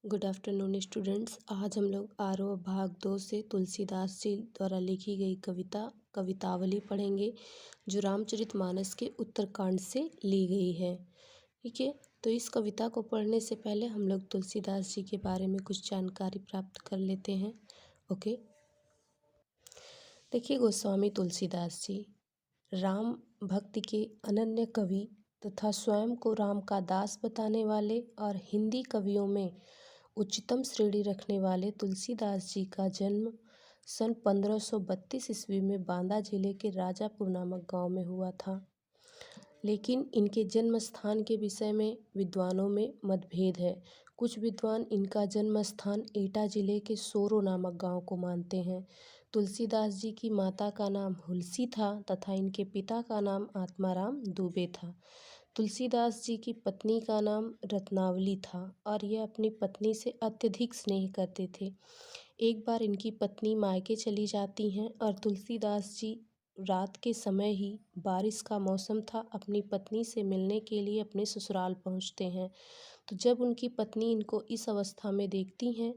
Good afternoon students. आज हम लोग आरोह भाग 2 से तुलसीदास जी द्वारा लिखी गई कवितावली पढ़ेंगे जो रामचरितमानस के उत्तरकांड से ली गई है। ठीक है, तो इस कविता को पढ़ने से पहले हम लोग तुलसीदास जी के बारे में कुछ जानकारी प्राप्त कर लेते हैं। ओके, देखिए, गोस्वामी तुलसीदास जी राम भक्ति के अनन्य कवि तथा स्वयं को राम का दास बताने वाले और हिंदी कवियों में उच्चतम श्रेणी रखने वाले तुलसीदास जी का जन्म सन 1532 ईस्वी में बांदा जिले के राजापुर नामक गांव में हुआ था। लेकिन इनके जन्म स्थान के विषय में विद्वानों में मतभेद है। कुछ विद्वान इनका जन्म स्थान एटा जिले के सोरो नामक गांव को मानते हैं। तुलसीदास जी की माता का नाम हुलसी था तथा इनके पिता का नाम आत्माराम दुबे था। तुलसीदास जी की पत्नी का नाम रत्नावली था और यह अपनी पत्नी से अत्यधिक स्नेह करते थे। एक बार इनकी पत्नी मायके चली जाती हैं और तुलसीदास जी रात के समय ही, बारिश का मौसम था, अपनी पत्नी से मिलने के लिए अपने ससुराल पहुंचते हैं। तो जब उनकी पत्नी इनको इस अवस्था में देखती हैं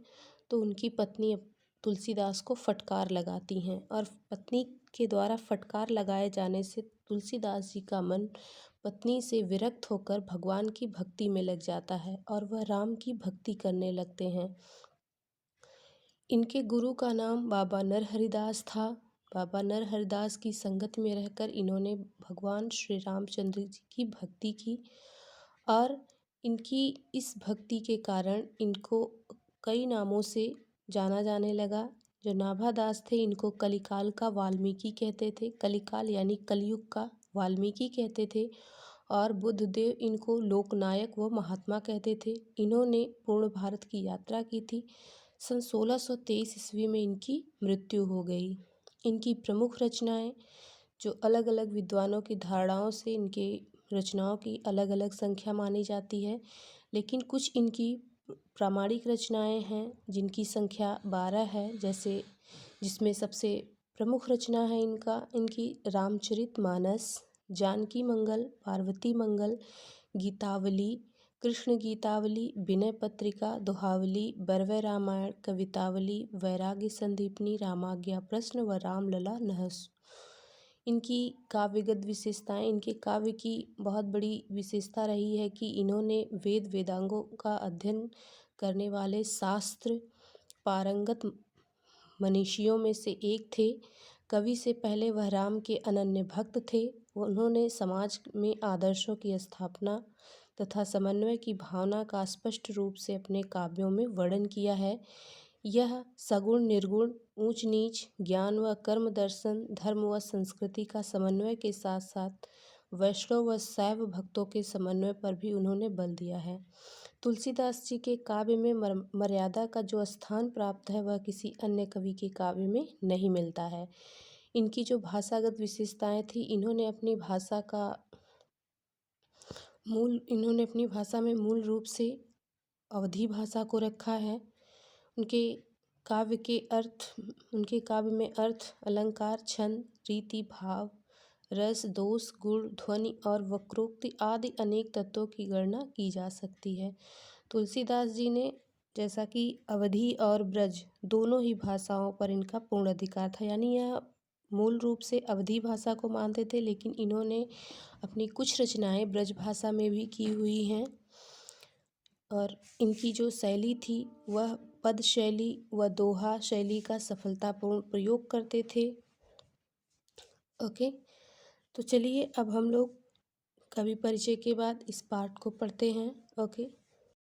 तो उनकी पत्नी तुलसीदास को फटकार लगाती हैं और पत्नी के द्वारा फटकार लगाए जाने से तुलसीदास जी का मन पत्नी से विरक्त होकर भगवान की भक्ति में लग जाता है और वह राम की भक्ति करने लगते हैं। इनके गुरु का नाम बाबा नरहरिदास था। बाबा नरहरिदास की संगत में रहकर इन्होंने भगवान श्री रामचंद्र जी की भक्ति की और इनकी इस भक्ति के कारण इनको कई नामों से जाना जाने लगा। जो नाभादास थे इनको कलिकाल का वाल्मीकि कहते थे, कलिकाल यानी कलयुग का वाल्मीकि कहते थे, और बुद्धदेव इनको लोकनायक व महात्मा कहते थे। इन्होंने पूर्ण भारत की यात्रा की थी। सन 1623 ईस्वी में इनकी मृत्यु हो गई। इनकी प्रमुख रचनाएं, जो अलग अलग विद्वानों की धारणाओं से इनके रचनाओं की अलग अलग संख्या मानी जाती है, लेकिन कुछ इनकी प्रामाणिक रचनाएं हैं जिनकी संख्या 12 है। जैसे जिसमें सबसे प्रमुख रचना है इनकी रामचरितमानस, जानकी मंगल, पार्वती मंगल, गीतावली, कृष्ण गीतावली, विनय पत्रिका, दोहावली, बरवै रामायण, कवितावली, वैराग्य संदीपनी, रामाज्ञा प्रश्न व रामलला नहस। इनकी काव्यगत विशेषताएं, इनके काव्य की बहुत बड़ी विशेषता रही है कि इन्होंने वेद वेदांगों का अध्ययन करने वाले शास्त्र पारंगत मनीषियों में से एक थे। कवि से पहले वह राम के अनन्य भक्त थे। उन्होंने समाज में आदर्शों की स्थापना तथा समन्वय की भावना का स्पष्ट रूप से अपने काव्यों में वर्णन किया है। यह सगुण निर्गुण, ऊंच नीच, ज्ञान व कर्म दर्शन, धर्म व संस्कृति का समन्वय के साथ साथ वैष्णव व शैव भक्तों के समन्वय पर भी उन्होंने बल दिया है। तुलसीदास जी के काव्य में मर्यादा का जो स्थान प्राप्त है वह किसी अन्य कवि के काव्य में नहीं मिलता है। इनकी जो भाषागत विशेषताएं थी, इन्होंने अपनी भाषा में मूल रूप से अवधी भाषा को रखा है। उनके काव्य में अर्थ, अलंकार, छंद, रीति, भाव, रस, दोष, गुण, ध्वनि और वक्रोक्ति आदि अनेक तत्वों की गणना की जा सकती है। तुलसीदास जी ने, जैसा कि अवधी और ब्रज दोनों ही भाषाओं पर इनका पूर्ण अधिकार था, यानी यह मूल रूप से अवधी भाषा को मानते थे, लेकिन इन्होंने अपनी कुछ रचनाएं ब्रज भाषा में भी की हुई हैं। और इनकी जो शैली थी वह पद शैली व दोहा शैली का सफलतापूर्ण प्रयोग करते थे। ओके, तो चलिए अब हम लोग कवि परिचय के बाद इस पाठ को पढ़ते हैं। ओके।